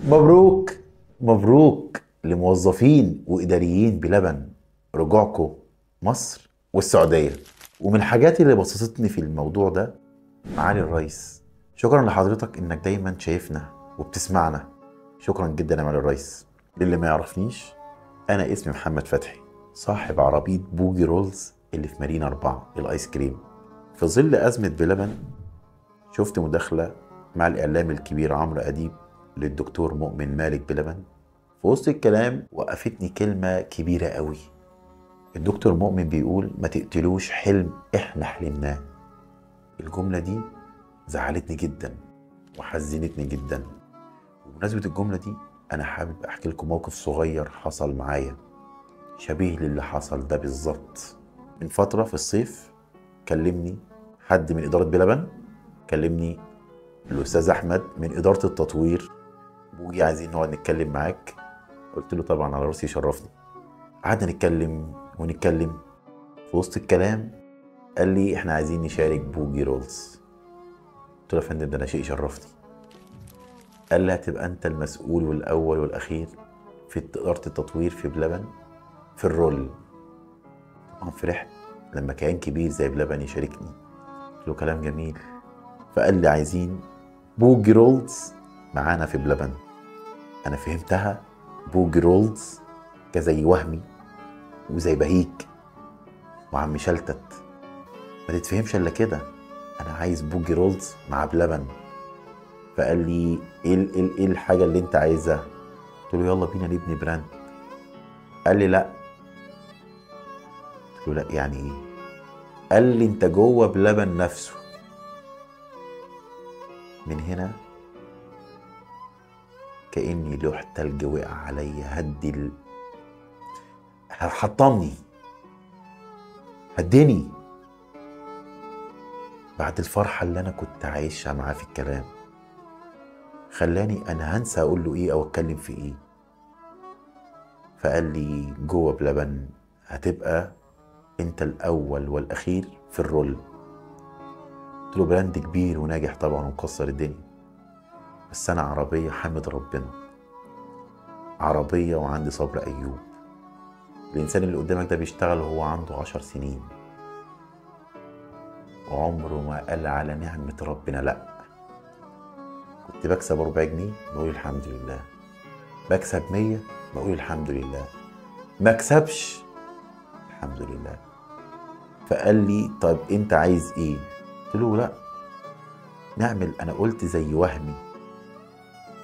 مبروك. مبروك لموظفين وإداريين بلبن رجوعكم مصر والسعودية. ومن الحاجات اللي بسطتني في الموضوع ده معالي الرئيس، شكرا لحضرتك انك دايما شايفنا وبتسمعنا. شكرا جدا يا معالي الرئيس. للي ما يعرفنيش، انا اسمي محمد فتحي، صاحب عربية بوجي رولز اللي في مارينا 4 الايس كريم. في ظل أزمة بلبن شفت مداخلة مع الإعلام الكبير عمرو أديب للدكتور مؤمن مالك بلبن. في وسط الكلام وقفتني كلمة كبيرة قوي. الدكتور مؤمن بيقول ما تقتلوش حلم احنا حلمناه. الجملة دي زعلتني جدا وحزنتني جدا. وبمناسبة الجملة دي أنا حابب أحكي لكم موقف صغير حصل معايا شبيه للي حصل ده بالظبط. من فترة في الصيف كلمني حد من إدارة بلبن، كلمني الأستاذ أحمد من إدارة التطوير، بوجي عايزين نقعد نتكلم معاك. قلت له طبعا على راسي يشرفني. قعدنا نتكلم ونتكلم. في وسط الكلام قال لي احنا عايزين نشارك بوجي رولز. قلت له يا فندم ده انا شيء يشرفني. قال لي هتبقى انت المسؤول والاول والاخير في اداره التطوير في بلبن في الرول. طبعا فرحت لما كيان كبير زي بلبن يشاركني. قلت له كلام جميل. فقال لي عايزين بوجي رولز معانا في بلبن. انا فهمتها بوجي رولز كزي وهمي وزي بهيج وعم شلتت، ما تتفهمش الا كده. انا عايز بوجي رولز مع بلبن. فقال لي ايه الحاجه اللي انت عايزها؟ قلت له يلا بينا نبني براند. قال لي لا. قلت له لا يعني ايه؟ قال لي انت جوه بلبن نفسه. من هنا كاني لوح تلج وقع عليا، حطمني، هدني بعد الفرحه اللي انا كنت عايشها معاه في الكلام. خلاني انا هنسى اقول له ايه او اتكلم في ايه. فقال لي جوه بلبن هتبقى انت الاول والاخير في الرول. قلت له براند كبير وناجح طبعا ومكسر الدنيا، بس انا عربيه حامد ربنا، عربيه وعندي صبر ايوب. الانسان اللي قدامك ده بيشتغل وهو عنده 10 سنين وعمره ما قال على نعمه ربنا لا. كنت بكسب 4 جنيه بقول الحمد لله، بكسب 100 بقول الحمد لله، ما اكسبش الحمد لله. فقال لي طب انت عايز ايه؟ قلت له لا نعمل، انا قلت زي وهمي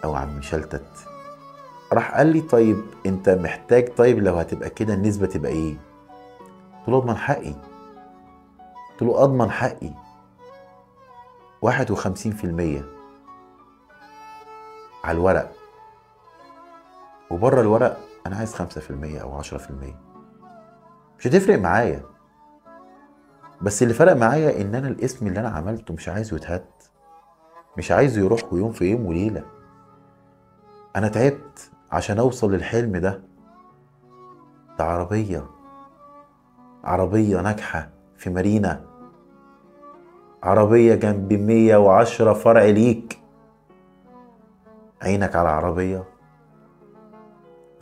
او عم شلتت. راح قال لي طيب انت محتاج، طيب لو هتبقى كده النسبة تبقى ايه؟ قلت له اضمن حقي. قلت له اضمن حقي 51% على الورق، وبره الورق انا عايز 5% او 10%. مش هتفرق معايا، بس اللي فرق معايا ان انا الاسم اللي انا عملته مش عايزه يتهد، مش عايزه يروح ويوم في يوم وليلة. انا تعبت عشان اوصل للحلم ده. ده عربية ناجحة في مارينا، عربية جنب 110 فرع ليك. عينك على عربية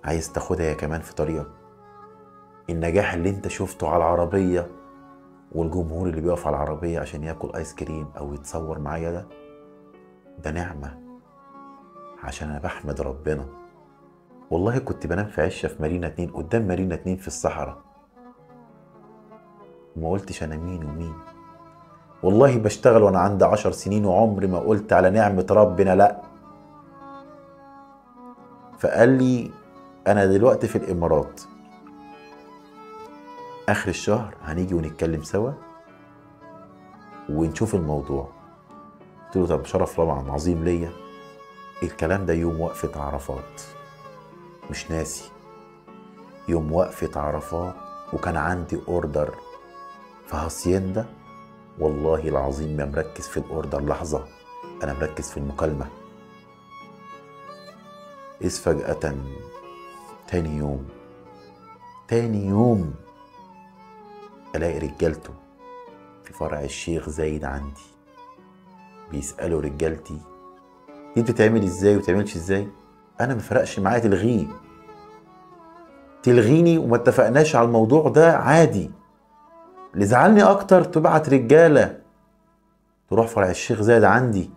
عايز تاخدها هي كمان في طريقك. النجاح اللي انت شفته على العربية والجمهور اللي بيقف على العربية عشان ياكل ايس كريم او يتصور معايا ده نعمة، عشان انا بحمد ربنا. والله كنت بنام في عشة في مارينا 2 قدام مارينا 2 في الصحراء، وما قلتش انا مين ومين. والله بشتغل وانا عندي 10 سنين وعمري ما قلت على نعمة ربنا لا. فقال لي انا دلوقتي في الامارات، اخر الشهر هنيجي ونتكلم سوا ونشوف الموضوع. قلت له طب شرف طبعا عظيم ليا. الكلام ده يوم وقفة عرفات، مش ناسي يوم وقفة عرفات. وكان عندي اوردر في هاسيندا، والله العظيم ما مركز في الاوردر لحظة، انا مركز في المكالمة. إذ فجأة تاني يوم الاقي رجالته في فرع الشيخ زايد عندي بيسألوا رجالتي دي بتتعمل ازاي وتعملش ازاي. انا مفرقش معايا تلغيه، تلغيني وما اتفقناش على الموضوع ده عادي. اللي زعلني اكتر تبعت رجاله تروح فرع الشيخ زايد عندي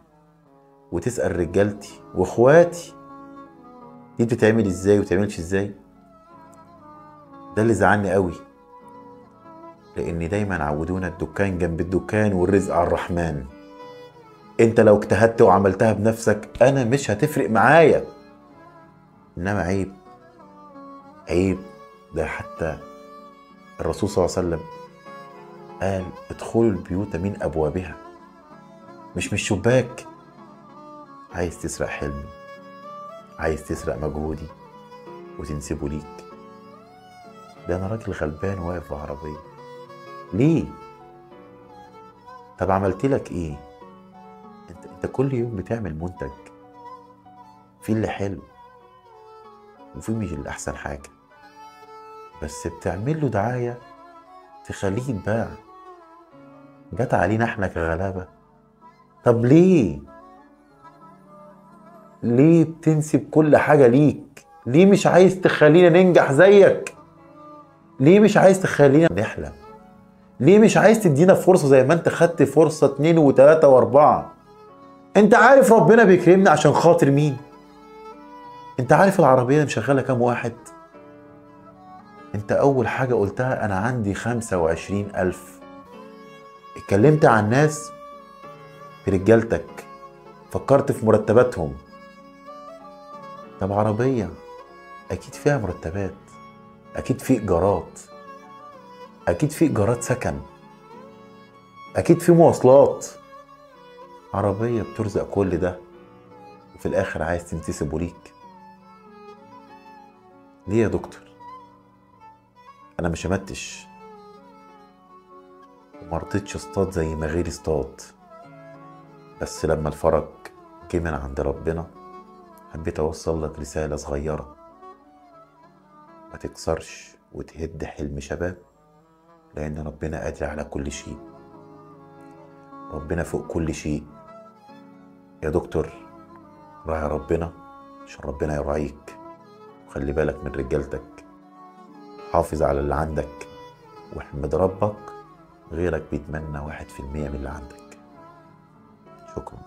وتسال رجالتي واخواتي دي بتتعمل ازاي وتعملش ازاي. ده اللي زعلني قوي، لان دايما عودونا الدكان جنب الدكان والرزق على الرحمن. انت لو اجتهدت وعملتها بنفسك انا مش هتفرق معايا، انما عيب، عيب. ده حتى الرسول صلى الله عليه وسلم قال ادخلوا البيوت من ابوابها مش من الشباك. عايز تسرق حلمي، عايز تسرق مجهودي وتنسبه ليك؟ ده انا راجل غلبان واقف في عربيه ليه؟ طب عملت لك ايه؟ انت كل يوم بتعمل منتج في اللي حلو وفي مش اللي احسن حاجه، بس بتعمل له دعايه تخليه يتباع. جت علينا احنا كغلابه. طب ليه؟ ليه بتنسب كل حاجه ليك؟ ليه مش عايز تخلينا ننجح زيك؟ ليه مش عايز تخلينا نحلم؟ ليه مش عايز تدينا فرصه زي ما انت خدت فرصه 2 و3 و4؟ انت عارف ربنا بيكرمنا عشان خاطر مين؟ انت عارف العربيه مشغله كام واحد؟ انت اول حاجه قلتها انا عندي 25,000. اتكلمت عن ناس برجالتك، فكرت في مرتباتهم. طب عربيه اكيد فيها مرتبات، اكيد في ايجارات، اكيد في ايجارات سكن، اكيد في مواصلات. عربيه بترزق كل ده وفي الاخر عايز تنتسبه ليك؟ ليه يا دكتور؟ انا مش همتش ومرضتش اصطاد زي ما غيري اصطاد، بس لما الفرج جه من عند ربنا حبيت اوصل لك رسالة صغيرة: ما تكسرش وتهد حلم شباب، لان ربنا قادر على كل شيء، ربنا فوق كل شيء. يا دكتور راعي ربنا عشان ربنا يراعيك، وخلي بالك من رجالتك، حافظ على اللي عندك واحمد ربك، غيرك بيتمنى 1% من اللي عندك. شكرا.